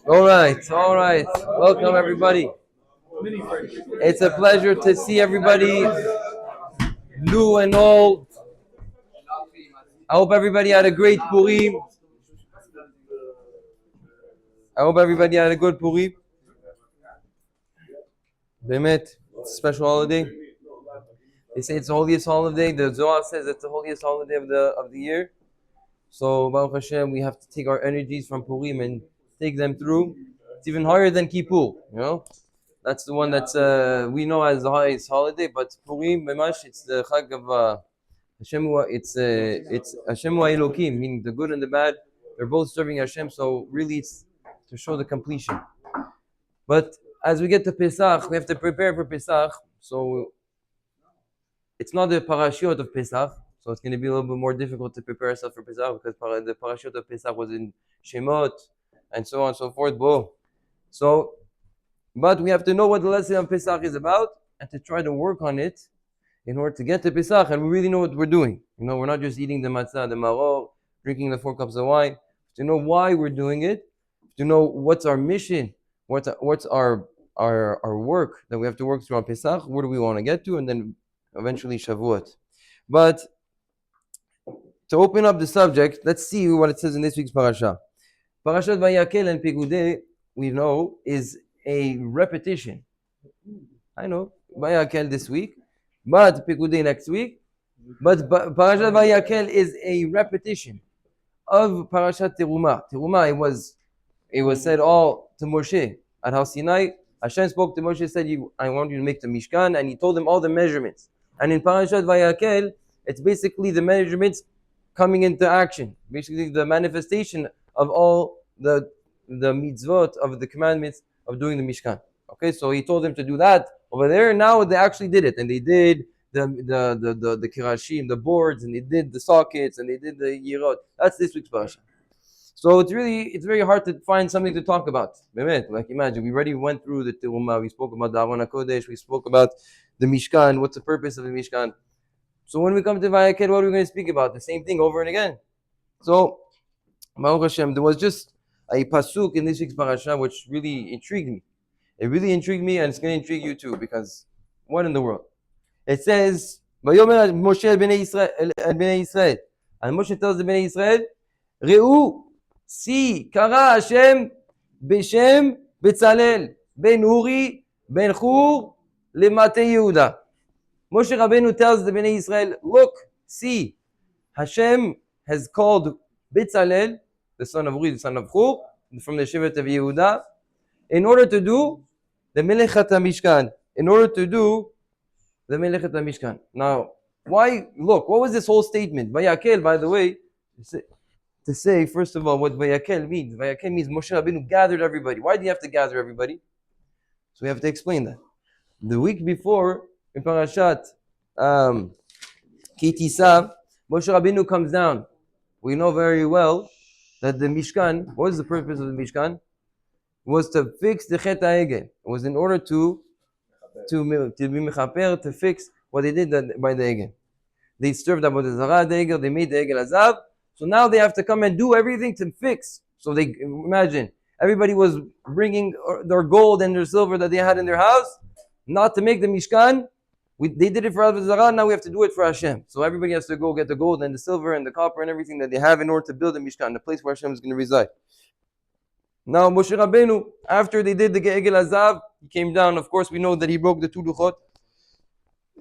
All right. Welcome, everybody. It's a pleasure to see everybody, new and old. I hope everybody had a great Purim. I hope everybody had a good Purim. Bemet, it's a special holiday. They say it's the holiest holiday. The Zohar says it's the holiest holiday of the year. So, Baruch Hashem, we have to take our energies from Purim and take them through. It's even higher than Kippur, That's the one that's we know as the highest holiday, but Purim, Memash, it's the Chag of Hashem. It's Hashem wa Elokim, meaning the good and the bad. They're both serving Hashem, so really it's to show the completion. But as we get to Pesach, we have to prepare for Pesach. So it's not the parashot of Pesach, so it's going to be a little bit more difficult to prepare ourselves for Pesach because the parashot of Pesach was in Shemot and so on and so forth. But we have to know what the lesson of Pesach is about and to try to work on it in order to get to Pesach, and we really know what we're doing. We're not just eating the matzah, the maror, drinking the 4 cups of wine. To know why we're doing it, to know what's our mission, what's our work that we have to work through on Pesach, where do we want to get to, and then eventually Shavuot. But to open up the subject, let's see what it says in this week's parasha. Parashat Vayakhel and Pekudei, we know, is a repetition. I know, Vayakhel this week, but Pekudei next week. But Parashat Vayakhel is a repetition of Parashat Terumah. Terumah, it was said all to Moshe at Har Sinai. Hashem spoke to Moshe, said, I want you to make the Mishkan, and he told him all the measurements. And in Parashat Vayakhel, it's basically the measurements coming into action. Basically the manifestation of all the mitzvot, of the commandments of doing the Mishkan. Okay, so he told them to do that over there. Now they actually did it, and they did the kirashim, the boards, and they did the sockets, and they did the yirot. That's this week's parasha. So it's very hard to find something to talk about. Like imagine, we already went through the Terumah, we spoke about the Aron HaKodesh, we spoke about the Mishkan, what's the purpose of the Mishkan. So when we come to Vayakhel, what are we going to speak about? The same thing over and again. So, Baruch Hashem, there was just a pasuk in this week's parasha which really intrigued me. It really intrigued me, and it's going to intrigue you too, because what in the world? It says, Vayomer Moshe el Bnei Yisrael. And Moshe tells the Bnei Yisrael, Re'u, si, kara Hashem, Beshem, Betzalel, Ben Uri, Ben Chur, Lemate Yehuda. Moshe Rabbeinu tells the Bnei Israel, look, see, Hashem has called Betzalel, the son of Uri, the son of Chur, from the Shevet of Yehuda, in order to do the Melechat HaMishkan. Now, why? Look, what was this whole statement? Vayakhel, by the way, to say, first of all, what Vayakhel means. Vayakhel means Moshe Rabbeinu gathered everybody. Why do you have to gather everybody? So we have to explain that. The week before, in Parashat Ki Tisa, Moshe Rabbeinu comes down. We know very well that the Mishkan, what was the purpose of the Mishkan? Was to fix the Chet HaEgel. It was in order to be mechaper, to fix what they did by the Egel. They served Avodah Zarah, the Egel, they made the Egel Azav. So now they have to come and do everything to fix. So they imagine, everybody was bringing their gold and their silver that they had in their house, not to make the Mishkan. They did it for Avodah Zarah, now we have to do it for Hashem. So everybody has to go get the gold and the silver and the copper and everything that they have in order to build the Mishkan, the place where Hashem is going to reside. Now Moshe Rabbeinu, after they did the Egel Azav, he came down. Of course, we know that he broke the 2 luchot.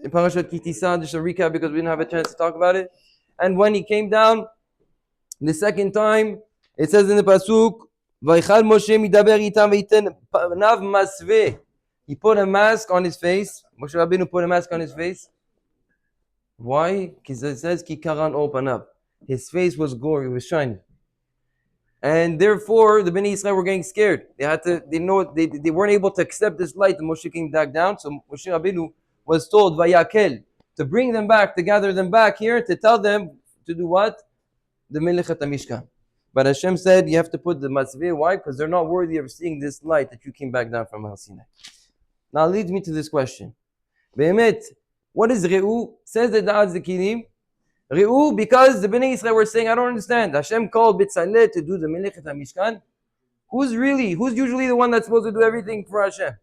In Parashat Ki Tisa, just a recap because we didn't have a chance to talk about it. And when he came down the second time, it says in the pasuk, Vaychal Moshe midaber itam veiten panav masveh. He put a mask on his face. Moshe Rabbeinu put a mask on his face. Why? Because it says ki karan or panav. His face was glory, it was shining. And therefore, the Bnei Israel were getting scared. They weren't able to accept this light. The Moshe came back down. So Moshe Rabbeinu was told, Vayakhel, to bring them back, to gather them back here, to tell them to do what? The Melechat HaMishkan. But Hashem said, you have to put the Masveh. Why? Because they're not worthy of seeing this light that you came back down from Har Sinai. Now leads me to this question. Be'emet, what is Re'u? Says the Da'at Zekinim, Re'u, because the Bnei Israel were saying, I don't understand. Hashem called Bitzalel to do the Melechet HaMishkan. Who's usually the one that's supposed to do everything for Hashem?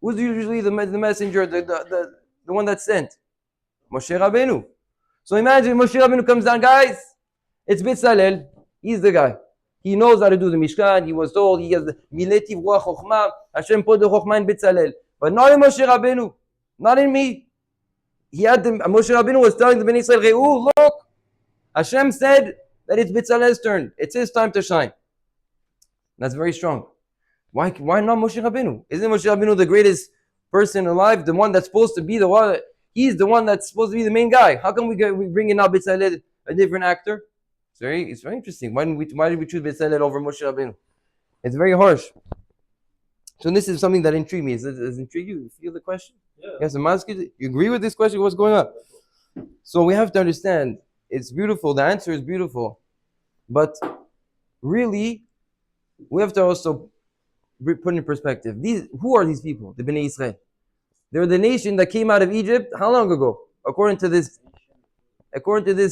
Who's usually the messenger, the one that's sent? Moshe Rabbeinu. So imagine Moshe Rabbeinu comes down, guys, it's Bitzalel. He's the guy. He knows how to do the Mishkan. He was told, he has the Mileti Ruach Chochmah. Hashem put the Chochmah in Bitzalel. But not in Moshe Rabbeinu. Not in me. Moshe Rabbeinu was telling the Bnei Israel, Re'u, look, Hashem said that it's Bitzalel's turn. It's his time to shine. That's very strong. Why not Moshe Rabbeinu? Isn't Moshe Rabbeinu the greatest person alive? The one that's supposed to be the one, he's the one that's supposed to be the main guy. How come we bring in now Bitzalel, a different actor? It's very interesting. Why did we choose Bitzalel over Moshe Rabbeinu? It's very harsh. So this is something that intrigued me. Does it intrigue you? You feel the question? Yeah. Yes, you agree with this question? What's going on? So we have to understand, it's beautiful. The answer is beautiful. But really, we have to also put in perspective. Who are these people? The Bnei Israel. They're the nation that came out of Egypt how long ago? According to this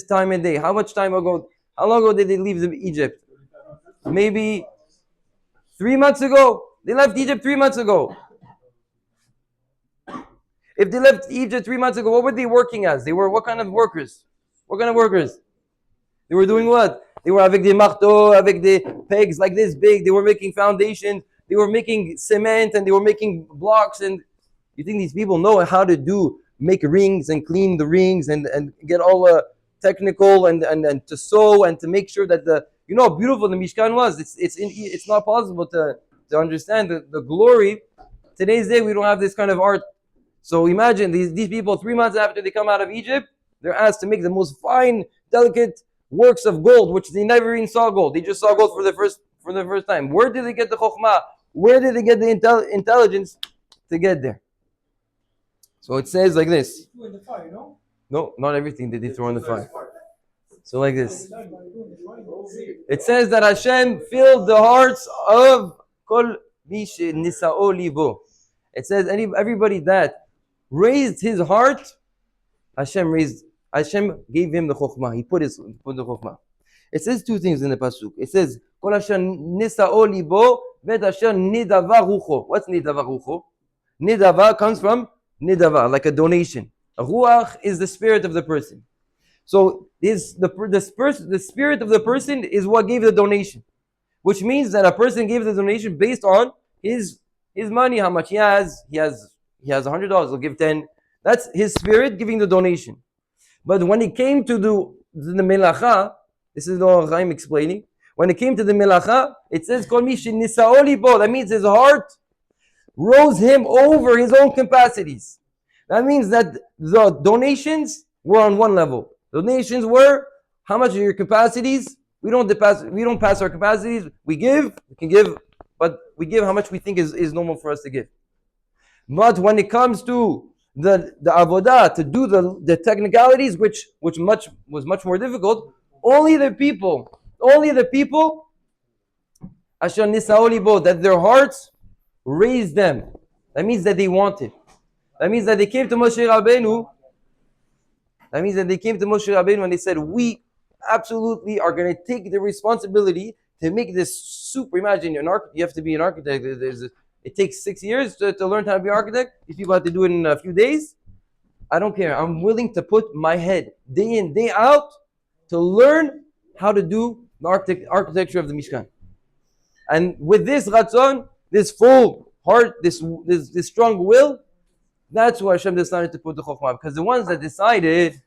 time and day. How much time ago? How long ago did they leave Egypt? Maybe 3 months ago. They left Egypt 3 months ago. If they left Egypt 3 months ago, what were they working as? They were what kind of workers? What kind of workers? They were doing what? They were avec des marteaux, avec des pegs like this big. They were making foundations. They were making cement and they were making blocks. And you think these people know how to make rings and clean the rings and get all technical and to sew and to make sure that how beautiful the Mishkan was. It's not possible to understand the glory. Today's day we don't have this kind of art. So imagine these people 3 months after they come out of Egypt, they're asked to make the most fine, delicate works of gold, which they never even saw gold. They just saw gold for the first time. Where did they get the chokhmah? Where did they get the intelligence to get there? So it says like this. In the fire, No, not everything did they throw in the fire. So like this. It says that Hashem filled the hearts of kol mish nisa'o libo. It says everybody that raised his heart, Hashem gave him the chokhmah. He put the chokhmah. It says two things in the pasuk. It says kol asher nisa'o libo vet asher nidava rucho. What's nidava rucho? Nidava comes from nidava, like a donation. Ruach is the spirit of the person. So the spirit of the person is what gave the donation, which means that a person gave the donation based on his money, how much he has. He has $100. He'll give 10. That's his spirit giving the donation. But when it came to the melacha, this is what I'm explaining. When it came to the melacha, it says kol mi shenisa'o libo. That means his heart rose him over his own capacities. That means that the donations were on one level. Donations were how much are your capacities? We don't pass our capacities. We can give, but we give how much we think is normal for us to give. But when it comes to the avodah, to do the technicalities, which was much more difficult, only the people, asher nisa'o libo, that their hearts raised them. That means that they wanted. That means that they came to Moshe Rabbeinu. And they said, we absolutely are going to take the responsibility to make this super. Imagine you have to be an architect. It takes 6 years to learn how to be an architect. These people have to do it in a few days. I don't care. I'm willing to put my head day in, day out to learn how to do the architecture of the Mishkan. And with this ratzon, this full heart, this strong will, that's why Hashem decided to put the chokhmah. Because the ones that decided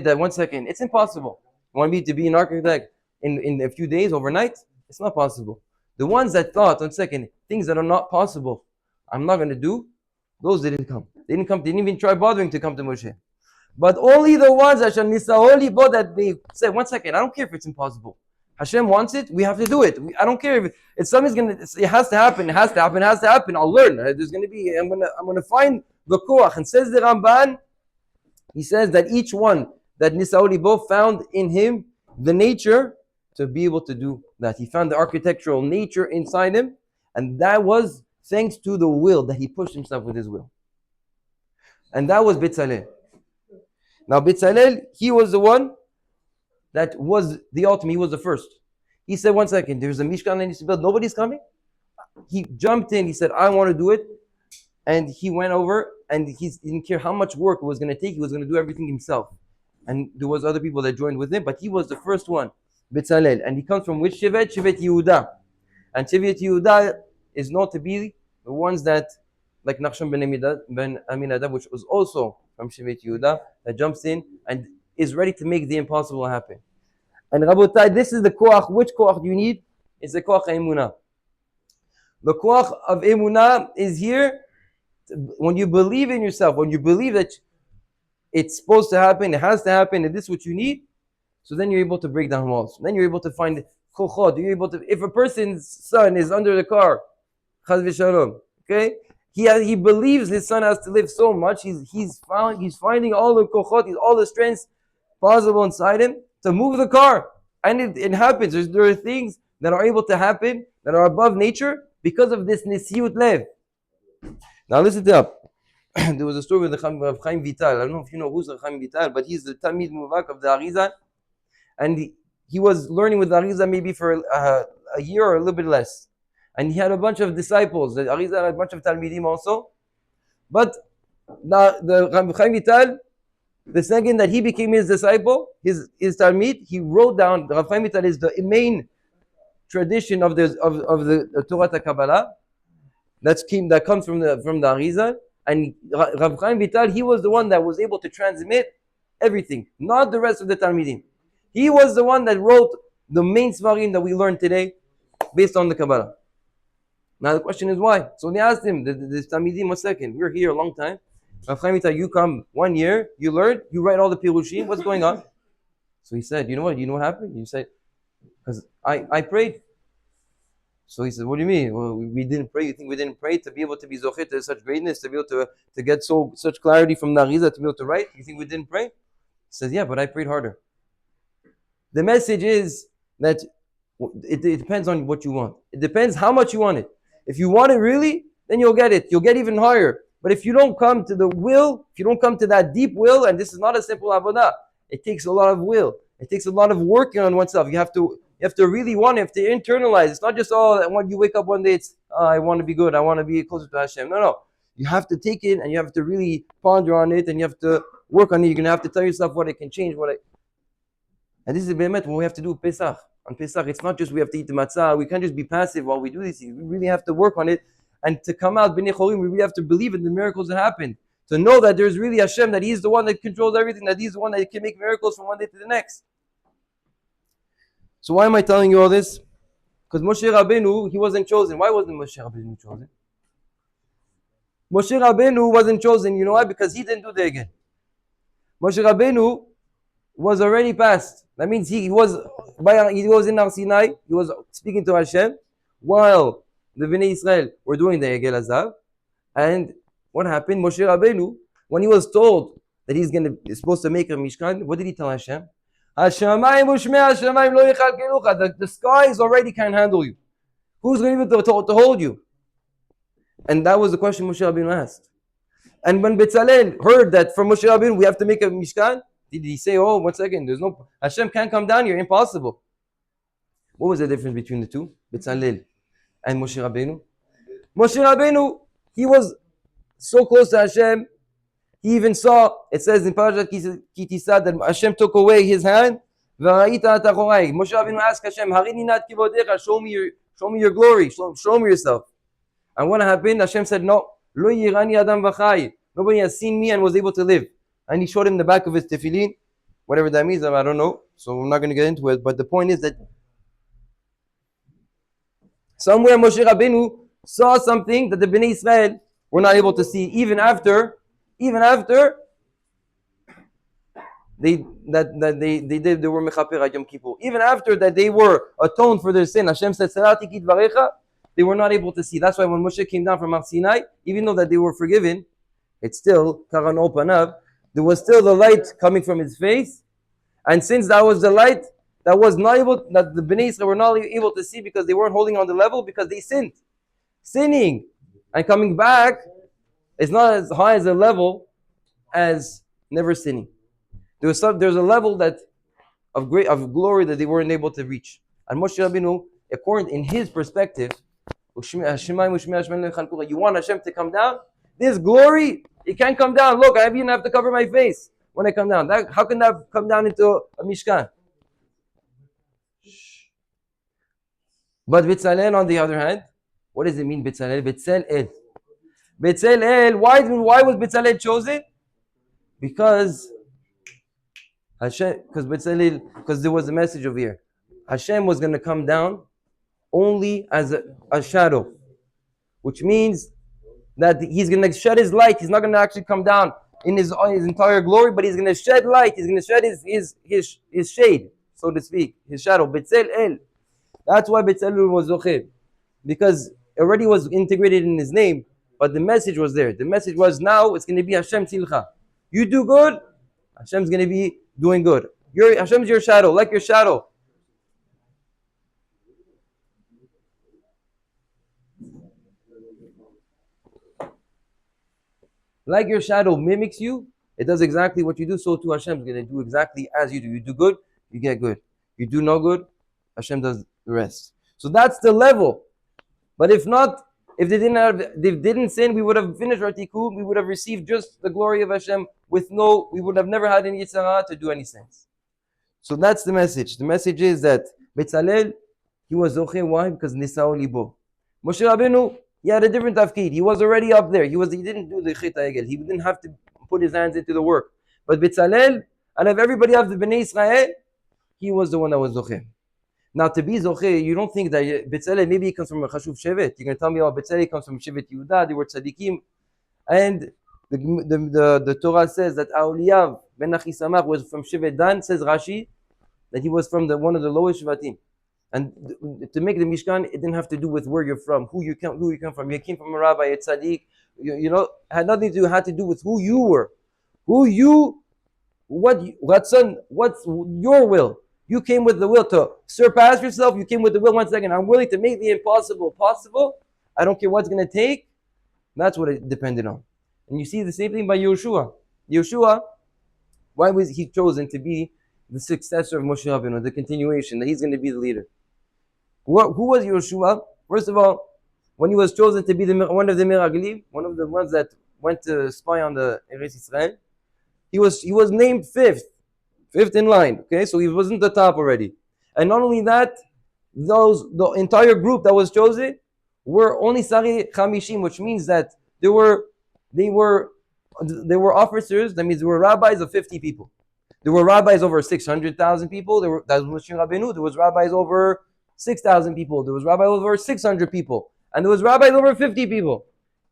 that 1 second, it's impossible. You want me to be an architect in a few days, overnight? It's not possible. The ones that thought, 1 second, things that are not possible, I'm not going to do, those didn't come. They didn't even try bothering to come to Moshe. But only the ones that they said, 1 second, I don't care if it's impossible. Hashem wants it, we have to do it. I don't care if something's it has to happen. I'll learn. I'm gonna find the koach. And says the Ramban, he says that each one that Nisa'o libo found in him the nature to be able to do that. He found the architectural nature inside him, and that was thanks to the will that he pushed himself with his will. And that was Bitzalel. Now Bitzalel, he was the one that was the ultimate. He was the first. He said, 1 second, there's a Mishkan that needs to build. Nobody's coming. He jumped in. He said, I want to do it. And he went over, and he didn't care how much work it was going to take. He was going to do everything himself. And there was other people that joined with him, but he was the first one, Bitzalel. And he comes from which Shevet? Shevet Yehuda. And Shevet Yehuda is known to be the ones that, like Nachshon ben Aminadab, which was also from Shevet Yehuda, that jumps in and is ready to make the impossible happen. And Rabotai, this is the koach. Which koach do you need? It's the koach emunah. The koach of emunah is here when you believe in yourself, when you believe that it's supposed to happen, it has to happen, and this is what you need. So then you're able to break down walls. Then you're able to find kochot. You're able to, if a person's son is under the car, chaz v'shalom, okay, he believes his son has to live so much. He's finding all the kochot, all the strengths possible inside him to move the car, and it happens. There are things that are able to happen that are above nature because of this nisiyut lev. Now listen to up. There was a story with the Chaim Vital. I don't know if you know who's the Chaim Vital, but he's the Talmid Muvak of the Arizal, and he was learning with the Arizal maybe for a year or a little bit less, and he had a bunch of disciples. The Arizal had a bunch of Talmidim also, but the Chaim Vital, the second that he became his disciple, his Talmid, he wrote down. The Rav Chaim Vital is the main tradition of the Torah Kabbalah that comes from the Arizal. And Rav Chaim Vital, he was the one that was able to transmit everything, not the rest of the Talmidim. He was the one that wrote the main Svarim that we learn today based on the Kabbalah. Now the question is why? So they asked him, the Talmidim, 1 second, we're here a long time. Rav Chaim Vital, you come 1 year, you learn, you write all the Pirushim, what's going on? So he said, you know what happened? You said, because I prayed. So he said, what do you mean? Well, we didn't pray. You think we didn't pray to be able to be zochet to such greatness, to be able to get such clarity from the Arizal, to be able to write? You think we didn't pray? He says, yeah, but I prayed harder. The message is that it depends on what you want. It depends how much you want it. If you want it really, then you'll get it. You'll get even higher. But if you don't come to the will, if you don't come to that deep will, and this is not a simple avodah, it takes a lot of will. It takes a lot of working on oneself. You have to really want it. You have to internalize. It's not just, when you wake up one day, it's, I want to be good. I want to be closer to Hashem. No. You have to take it, and you have to really ponder on it, and you have to work on it. You're going to have to tell yourself what it can change. And this is what we have to do with Pesach. On Pesach, it's not just we have to eat the matzah. We can't just be passive while we do these things. We really have to work on it. And to come out b'nei cholim, we really have to believe in the miracles that happen. To know that there's really Hashem, that He's the one that controls everything, that He's the one that can make miracles from one day to the next. So why am I telling you all this? Because Moshe Rabbeinu, he wasn't chosen. Why wasn't Moshe Rabbeinu chosen? Moshe Rabbeinu wasn't chosen. You know why? Because he didn't do the again. Moshe Rabbeinu was already passed. That means he was in Har Sinai. He was speaking to Hashem while the Bnei Israel were doing the Egel Hazav. And what happened? Moshe Rabbeinu, when he was told that he's supposed to make a Mishkan, what did he tell Hashem? The skies already can't handle you. Who's going to be able to hold you? And that was the question Moshe Rabbeinu asked. And when Betzalel heard that from Moshe Rabbeinu we have to make a Mishkan, did he say, 1 second, Hashem can't come down here, impossible? What was the difference between the two? Betzalel and Moshe Rabbeinu? Moshe Rabbeinu, he was so close to Hashem. He even saw, it says in Parashat Ki Tisa that Hashem took away his hand. Moshe Rabbeinu asked Hashem, Harini nat kivodecha, show me your glory, show me yourself. And what happened? Hashem said, no, lo yirani adam v'chai. Nobody has seen me and was able to live. And he showed him the back of his tefillin, whatever that means, I don't know, so I'm not going to get into it. But the point is that somewhere Moshe Rabbeinu saw something that the Bnei Israel were not able to see, even after they were mechaper Yom Kippur. Even after that they were atoned for their sin. Hashem said, Sarati kitvarecha, they were not able to see. That's why when Moshe came down from Har Sinai, even though that they were forgiven, it's still karan opanav. There was still the light coming from his face, and since that was the light that the Bnei Israel were not able to see because they weren't holding on the level because they sinned. Sinning and coming back is not as high as a level as never sinning. There's a level that of glory that they weren't able to reach. And Moshe Rabbeinu, according in his perspective, you want Hashem to come down? This glory, it can't come down. Look, I even have to cover my face when I come down. How can that come down into a Mishkan? But Bitzalel, on the other hand, what does it mean, Bitzalel? Bitzalel. Bitzalel, why was Bitzalel chosen? Because Hashem, because there was a message over here. Hashem was going to come down only as a shadow, which means that he's going to shed his light. He's not going to actually come down in his entire glory, but he's going to shed light. He's going to shed his shade, so to speak, his shadow. B'Tselel. That's why B'Tselel was Zocheh, because it already was integrated in his name, but the message was there. The message was, now it's going to be Hashem Tzilcha. You do good, Hashem's going to be doing good. Hashem's your shadow, like your shadow. Like your shadow mimics you, it does exactly what you do, so too Hashem is going to do exactly as you do. You do good, you get good. You do no good, Hashem does the rest. So that's the level. But if not, if they didn't sin, we would have finished our tikkun, we would have received just the glory of Hashem we would have never had any yitzhara to do any sins. So that's the message. The message is that Betzalel, he was zocheh. Why? Because nisao libo. Moshe Rabbeinu, he had a different tafkid. He was already up there. He didn't do the chit ha'egel. He didn't have to put his hands into the work. But Betzalel, out of everybody of the Bnei Israel, he was the one that was zocheh. Now, to be zocheh, you don't think that Betzalel, maybe he comes from a chashuv shevet. You're going to tell me, Betzalel comes from shevet Yehuda, they were tzadikim. And the Torah says that Aholiav ben Achisamach was from shevet Dan, says Rashi, that he was from one of the lowest shvatim. And to make the Mishkan, it didn't have to do with where you're from, who you come from. You came from a rabbi, a tzaddik. Had nothing to do. Had to do with who you were, what's your will. You came with the will to surpass yourself. You came with the will. 1 second, I'm willing to make the impossible possible. I don't care what's going to take. That's what it depended on. And you see the same thing by Yehoshua. Yehoshua, why was he chosen to be the successor of Moshe Rabbeinu, the continuation, that he's going to be the leader? Who was Yehoshua? First of all, when he was chosen to be one of the Miraglim, one of the ones that went to spy on the Eretz Israel, he was named fifth in line. Okay, so he wasn't the top already. And not only that, the entire group that was chosen were only Sari Chamishim, which means that they were officers. That means there were rabbis of 50 people. There were rabbis over 600,000 people. That was Moshe Rabbeinu. There was rabbis over 6,000 people. There was rabbis over 600 people. And there was rabbis over 50 people.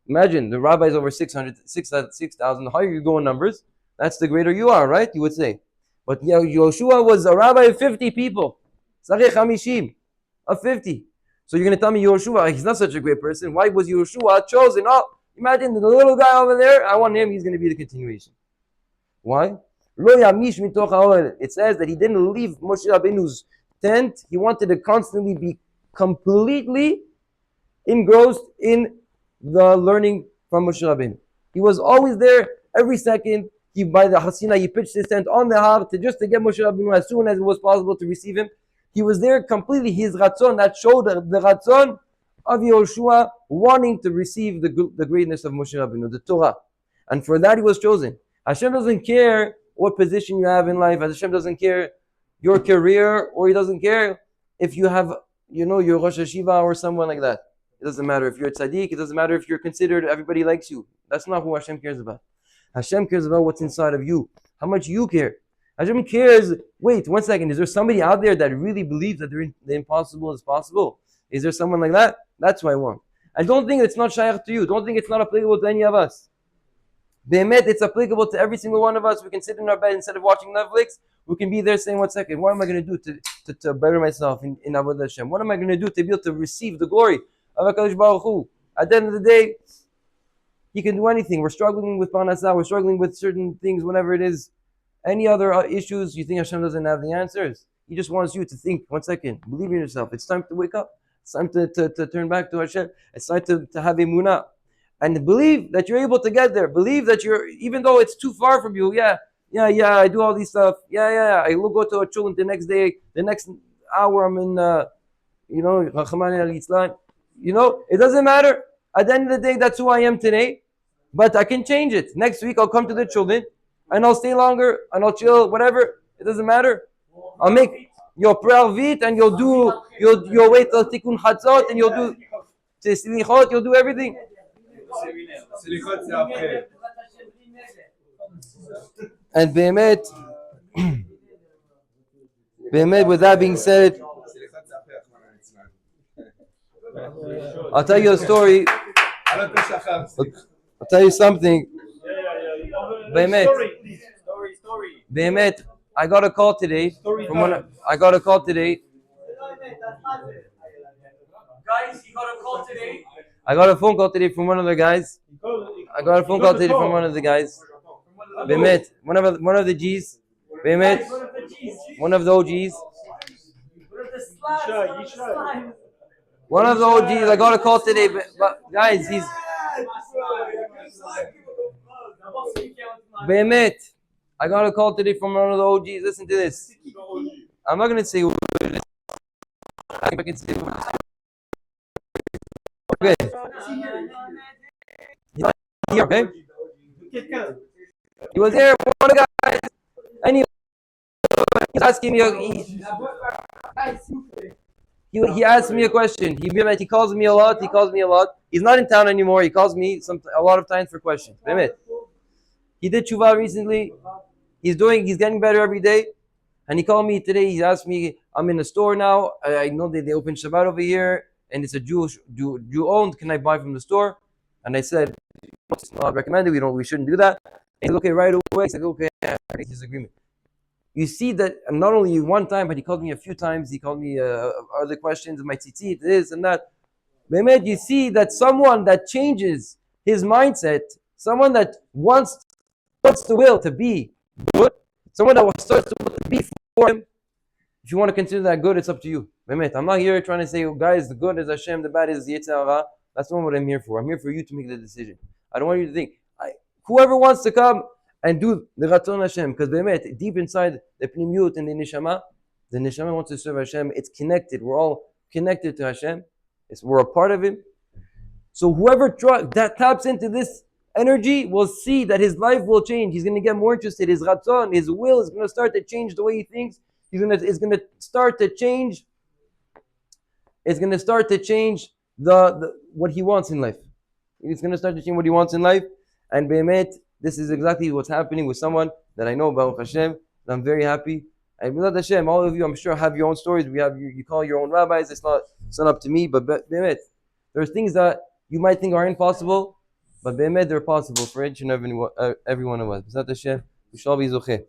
Imagine, the rabbis over 6,000. The higher you go in numbers, that's the greater you are, right? You would say. But Yehoshua was a rabbi of 50 people. Sarech Hamishim, of 50. So you're going to tell me Yehoshua, he's not such a great person. Why was Yehoshua chosen? Oh, imagine the little guy over there. I want him. He's going to be the continuation. Why? It says that he didn't leave Moshe Rabbeinu's tent. He wanted to constantly be completely engrossed in the learning from Moshe Rabbeinu. He was always there every second. By the Hasina, he pitched his tent on the Har to get Moshe Rabbeinu as soon as it was possible to receive him. He was there completely. His ratzon, that showed the ratzon of Yehoshua wanting to receive the greatness of Moshe Rabbeinu, the Torah. And for that he was chosen. Hashem doesn't care what position you have in life. Hashem doesn't care your career, or he doesn't care if you have, your Rosh Hashiva or someone like that. It doesn't matter if you're a tzaddik. It doesn't matter if you're considered, everybody likes you. That's not who Hashem cares about. Hashem cares about what's inside of you. How much you care. Hashem cares. Wait, 1 second. Is there somebody out there that really believes that the impossible is possible? Is there someone like that? That's what I want. And don't think it's not shaykh to you. Don't think it's not applicable to any of us. Be'emet, it's applicable to every single one of us. We can sit in our bed instead of watching Netflix. We can be there saying, 1 second, what am I going to do to better myself in Avodah Hashem? What am I going to do to be able to receive the glory of HaKadosh Baruch Hu? At the end of the day, he can do anything. We're struggling with Parnasah. We're struggling with certain things, whatever it is. Any other issues, you think Hashem doesn't have the answers? He just wants you to think, 1 second, believe in yourself. It's time to wake up. It's time to turn back to Hashem. It's time to have emunah. And believe that you're able to get there. Believe that you're, even though it's too far from you, I do all these stuff. I will go to a chulent the next day, the next hour I'm in, Rachmani al-Islam. It doesn't matter. At the end of the day, that's who I am today. But I can change it. Next week, I'll come to the children and I'll stay longer and I'll chill, whatever. It doesn't matter. I'll make your prayer vit and you'll wait till Tikkun Chatzot and you'll do Selichot, you'll do everything. And Behemet, with that being said, I'll tell you a story. I'll tell you something. Behemet, I got a call today from one. I got a call today. Guys, he got a call today. I got a phone call today from one of the guys. Behemet, one of the G's. Behemet, one of the OGs. One of the OGs. I got a call today, but guys, he's Behemet. I got a call today from one of the OGs. Listen to this. I'm not gonna say who it is. I can say who it is. Okay. Here, okay? He was there, one of the guys, and he's asking me. He asked me a question. He calls me a lot. He's not in town anymore. He calls me a lot of times for questions. He did tshuva recently. He's getting better every day. And he called me today. He asked me, I'm in the store now. I know that they open Shabbat over here, and it's a Jew owned. Can I buy from the store? And I said, it's not recommended. We shouldn't do that. And he said, okay, right away. He said, okay, I make disagreement. You see that not only one time, but he called me a few times. He called me other questions, my tzitzit, this and that. Mehmet, you see that someone that changes his mindset, someone that wants the will to be good, someone that starts to be for him. If you want to consider that good, it's up to you. Mehmet, I'm not here trying to say, guys, the good is Hashem, the bad is Yetzer Hara. That's not what I'm here for. I'm here for you to make the decision. I don't want you to think. Whoever wants to come and do the Ratzon Hashem, because Behemet, deep inside the Pnimiyut and the Neshama wants to serve Hashem. It's connected. We're all connected to Hashem. We're a part of Him. So whoever that taps into this energy will see that his life will change. He's going to get more interested. His Ratzon, his will is going to start to change the way he thinks. It's going to start to change. It's going to start to change the what he wants in life. It's going to start to change what he wants in life. And Behemet, this is exactly what's happening with someone that I know, Baruch Hashem, and I'm very happy. And B'ezrat Hashem, all of you, I'm sure, have your own stories. You call your own rabbis. It's not up to me, but Behemet, there's things that you might think are impossible, but Behemet, they're possible for each and every one of us. B'ezrat Hashem, we shall be zocheh.